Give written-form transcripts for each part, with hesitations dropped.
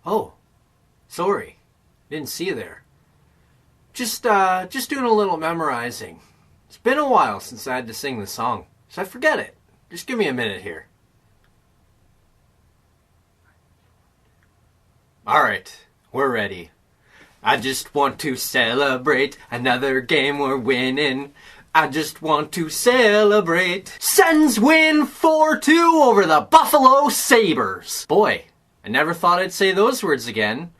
Oh, sorry. Didn't see you there. Just doing a little memorizing. It's been a while since I had to sing the song, so I forget it. Just give me a minute here. Alright, we're ready. I just want to celebrate another game we're winning. I just want to celebrate. Sens win 4-2 over the Buffalo Sabres. Boy, I never thought I'd say those words again.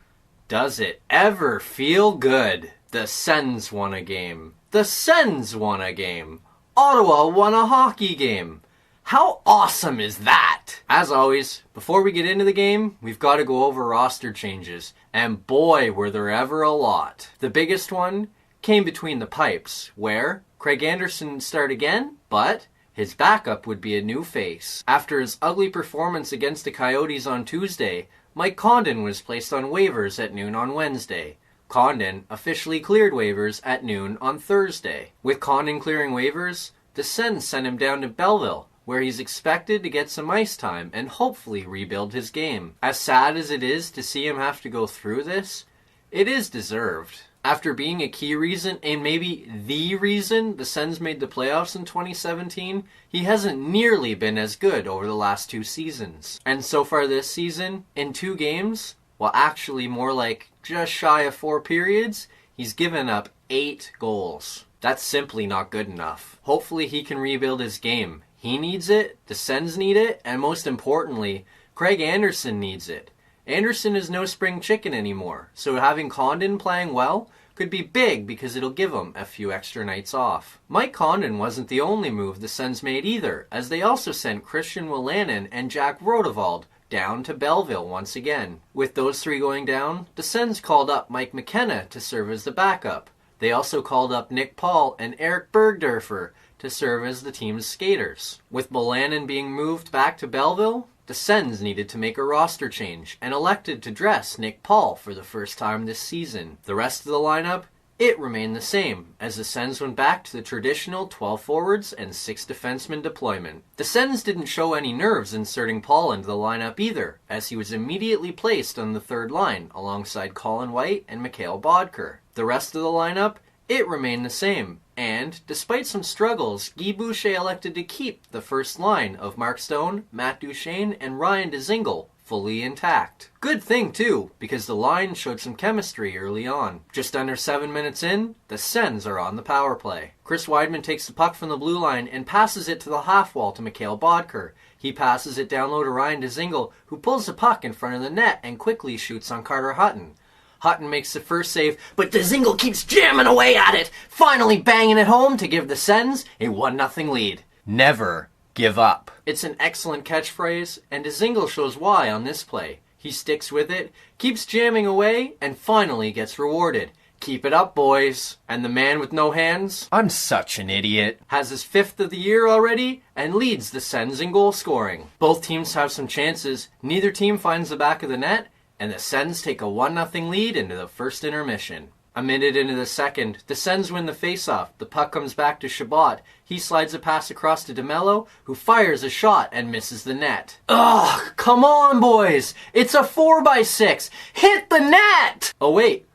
Does it ever feel good? The Sens won a game. The Sens won a game. Ottawa won a hockey game. How awesome is that? As always, before we get into the game, we've got to go over roster changes. And boy, were there ever a lot. The biggest one came between the pipes, where Craig Anderson would start again, but his backup would be a new face. After his ugly performance against the Coyotes on Tuesday, Mike Condon was placed on waivers at noon on Wednesday. Condon officially cleared waivers at noon on Thursday. With Condon clearing waivers, the Sens sent him down to Belleville, where he's expected to get some ice time and hopefully rebuild his game. As sad as it is to see him have to go through this, it is deserved. After being a key reason, and maybe the reason, the Sens made the playoffs in 2017, he hasn't nearly been as good over the last 2 seasons. And so far this season, in 2 games, well actually more like just shy of 4 periods, he's given up 8 goals. That's simply not good enough. Hopefully he can rebuild his game. He needs it, the Sens need it, and most importantly, Craig Anderson needs it. Anderson is no spring chicken anymore, so having Condon playing well could be big because it'll give him a few extra nights off. Mike Condon wasn't the only move the Sens made either, as they also sent Christian Wolanin and Jack Rodewald down to Belleville once again. With those 3 going down, the Sens called up Mike McKenna to serve as the backup. They also called up Nick Paul and Eric Bergdorfer to serve as the team's skaters. With Wolanin being moved back to Belleville, the Sens needed to make a roster change and elected to dress Nick Paul for the first time this season. The rest of the lineup, it remained the same, as the Sens went back to the traditional 12 forwards and 6 defensemen deployment. The Sens didn't show any nerves inserting Paul into the lineup either, as he was immediately placed on the 3rd line alongside Colin White and Mikhail Bodker. The rest of the lineup, it remained the same, and, despite some struggles, Guy Boucher elected to keep the first line of Mark Stone, Matt Duchene, and Ryan Dzingel fully intact. Good thing too, because the line showed some chemistry early on. Just under 7 minutes in, the Sens are on the power play. Chris Weidman takes the puck from the blue line and passes it to the half wall to Mikhail Bodker. He passes it down low to Ryan Dzingel, who pulls the puck in front of the net and quickly shoots on Carter Hutton. Hutton makes the first save, but Dzingel keeps jamming away at it, finally banging it home to give the Sens a 1-0 lead. Never give up. It's an excellent catchphrase, and Dzingel shows why on this play. He sticks with it, keeps jamming away, and finally gets rewarded. Keep it up, boys. And the man with no hands, I'm such an idiot, has his 5th of the year already and leads the Sens in goal scoring. Both teams have some chances, neither team finds the back of the net, and the Sens take a 1-0 lead into the first intermission. A minute into the second, the Sens win the faceoff. The puck comes back to Chabot. He slides a pass across to DeMello, who fires a shot and misses the net. Ugh, come on, boys! It's a 4x6! Hit the net! Oh, wait.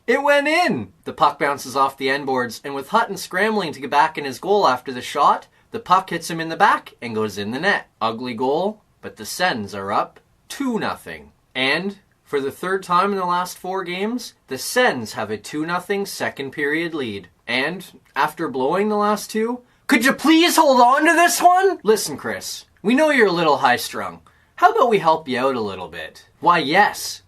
It went in! The puck bounces off the end boards, and with Hutton scrambling to get back in his goal after the shot, the puck hits him in the back and goes in the net. Ugly goal, but the Sens are up 2-0. And, for the 3rd time in the last 4 games, the Sens have a 2-0 second period lead. And, after blowing the last 2, could you please hold on to this one? Listen, Chris, we know you're a little high-strung. How about we help you out a little bit? Why, yes.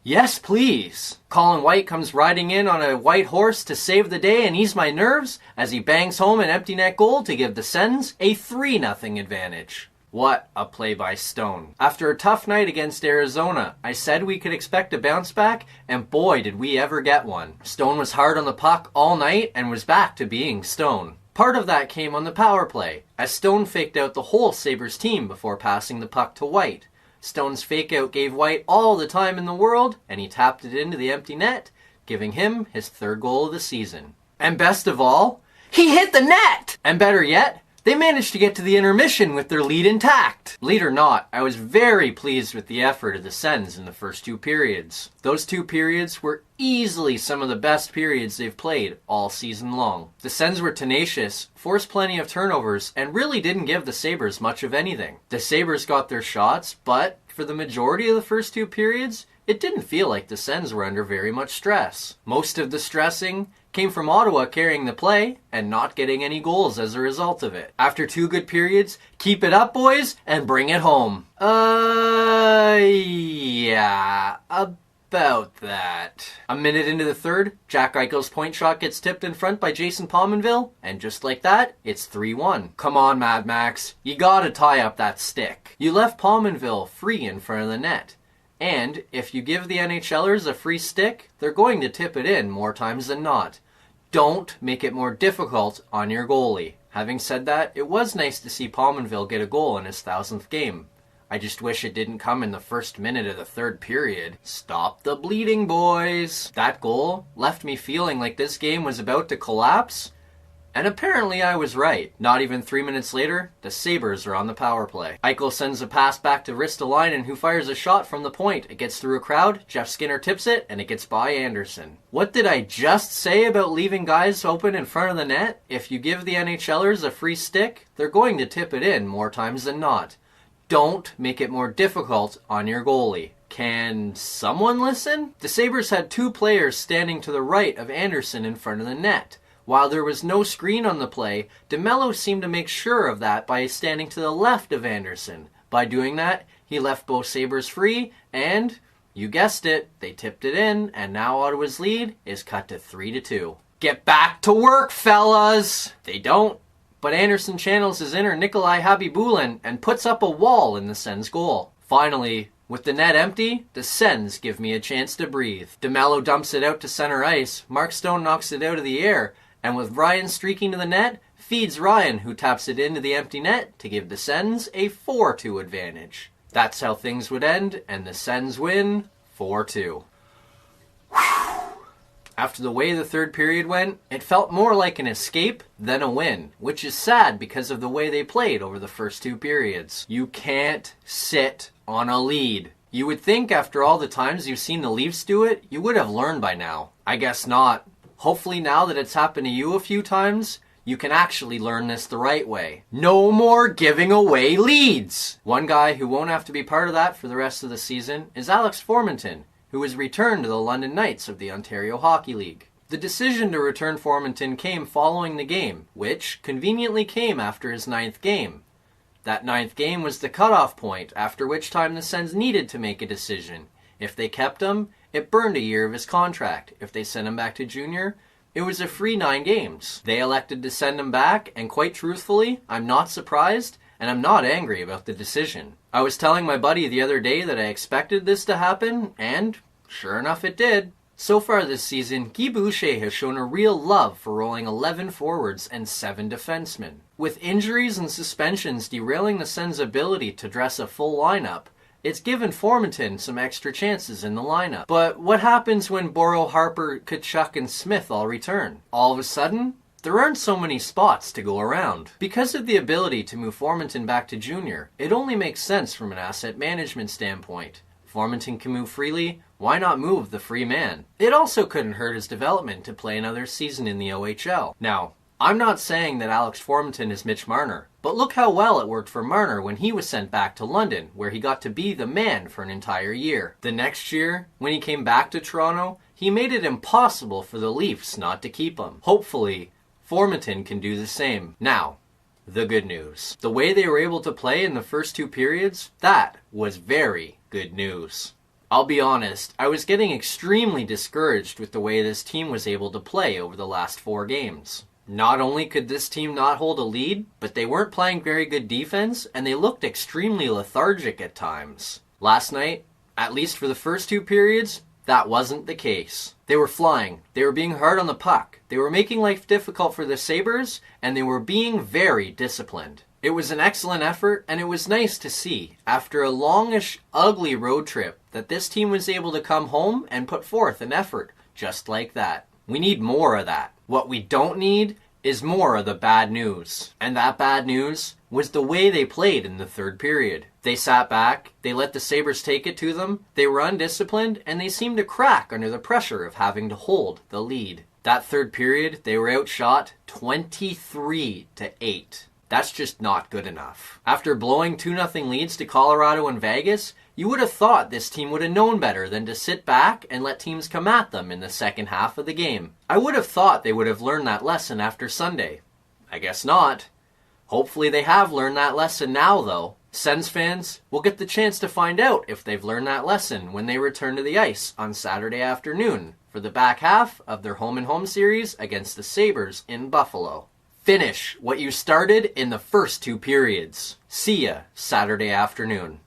Yes, please. Colin White comes riding in on a white horse to save the day and ease my nerves as he bangs home an empty net goal to give the Sens a 3-0 advantage. What a play by Stone. After a tough night against Arizona, I said we could expect a bounce back, and boy did we ever get one. Stone was hard on the puck all night and was back to being Stone. Part of that came on the power play, as Stone faked out the whole Sabres team before passing the puck to White. Stone's fake-out gave White all the time in the world, and he tapped it into the empty net, giving him his 3rd goal of the season. And best of all, he hit the net! And better yet, They managed to get to the intermission with their lead intact. Believe it or not, I was very pleased with the effort of the Sens in the first 2 periods. Those 2 periods were easily some of the best periods they've played all season long. The Sens were tenacious, forced plenty of turnovers, and really didn't give the Sabres much of anything. The Sabres got their shots, but for the majority of the first 2 periods, it didn't feel like the Sens were under very much stress. Most of the stressing came from Ottawa carrying the play and not getting any goals as a result of it. After 2 good periods, keep it up, boys, and bring it home. Yeah, about that. A minute into the third, Jack Eichel's point shot gets tipped in front by Jason Pominville, and just like that, it's 3-1. Come on, Mad Max, you gotta tie up that stick. You left Pominville free in front of the net. And if you give the NHLers a free stick, they're going to tip it in more times than not. Don't make it more difficult on your goalie. Having said that, it was nice to see Pominville get a goal in his 1,000th game. I just wish it didn't come in the first minute of the third period. Stop the bleeding, boys. That goal left me feeling like this game was about to collapse. And apparently I was right. Not even 3 minutes later, the Sabres are on the power play. Eichel sends a pass back to Ristolainen, who fires a shot from the point. It gets through a crowd, Jeff Skinner tips it, and it gets by Anderson. What did I just say about leaving guys open in front of the net? If you give the NHLers a free stick, they're going to tip it in more times than not. Don't make it more difficult on your goalie. Can someone listen? The Sabres had 2 players standing to the right of Anderson in front of the net. While there was no screen on the play, DeMello seemed to make sure of that by standing to the left of Anderson. By doing that, he left both Sabres free, and, you guessed it, they tipped it in, and now Ottawa's lead is cut to 3-2. Get back to work, fellas! They don't, but Anderson channels his inner Nikolai Habibulin and puts up a wall in the Sens' goal. Finally, with the net empty, the Sens give me a chance to breathe. DeMello dumps it out to center ice, Mark Stone knocks it out of the air, and with Ryan streaking to the net, feeds Ryan, who taps it into the empty net to give the Sens a 4-2 advantage. That's how things would end, and the Sens win 4-2. After the way the third period went, it felt more like an escape than a win, which is sad because of the way they played over the first 2 periods. You can't sit on a lead. You would think after all the times you've seen the Leafs do it, you would have learned by now. I guess not. Hopefully now that it's happened to you a few times, you can actually learn this the right way. No more giving away leads! One guy who won't have to be part of that for the rest of the season is Alex Formenton, who has returned to the London Knights of the Ontario Hockey League. The decision to return Formenton came following the game, which conveniently came after his 9th game. That 9th game was the cutoff point, after which time the Sens needed to make a decision. If they kept him, it burned a year of his contract. If they sent him back to junior, it was a free 9 games. They elected to send him back, and quite truthfully, I'm not surprised, and I'm not angry about the decision. I was telling my buddy the other day that I expected this to happen, and sure enough it did. So far this season, Guy Boucher has shown a real love for rolling 11 forwards and 7 defensemen. With injuries and suspensions derailing the Sens' ability to dress a full lineup, it's given Formenton some extra chances in the lineup. But what happens when Boro, Harper, Tkachuk, and Smith all return? All of a sudden, there aren't so many spots to go around. Because of the ability to move Formenton back to junior, it only makes sense from an asset management standpoint. Formenton can move freely, why not move the free man? It also couldn't hurt his development to play another season in the OHL. Now, I'm not saying that Alex Formenton is Mitch Marner, but look how well it worked for Marner when he was sent back to London, where he got to be the man for an entire year. The next year, when he came back to Toronto, he made it impossible for the Leafs not to keep him. Hopefully, Formenton can do the same. Now, the good news. The way they were able to play in the first 2 periods, that was very good news. I'll be honest, I was getting extremely discouraged with the way this team was able to play over the last 4 games. Not only could this team not hold a lead, but they weren't playing very good defense, and they looked extremely lethargic at times. Last night, at least for the first 2 periods, that wasn't the case. They were flying, they were being hard on the puck, they were making life difficult for the Sabres, and they were being very disciplined. It was an excellent effort, and it was nice to see, after a longish, ugly road trip, that this team was able to come home and put forth an effort just like that. We need more of that. What we don't need is more of the bad news. And that bad news was the way they played in the third period. They sat back, they let the Sabres take it to them, they were undisciplined, and they seemed to crack under the pressure of having to hold the lead. That third period, they were outshot 23-8. That's just not good enough. After blowing 2-0 leads to Colorado and Vegas, you would have thought this team would have known better than to sit back and let teams come at them in the second half of the game. I would have thought they would have learned that lesson after Sunday. I guess not. Hopefully they have learned that lesson now, though. Sens fans will get the chance to find out if they've learned that lesson when they return to the ice on Saturday afternoon for the back half of their home-and-home series against the Sabres in Buffalo. Finish what you started in the first 2 periods. See ya Saturday afternoon.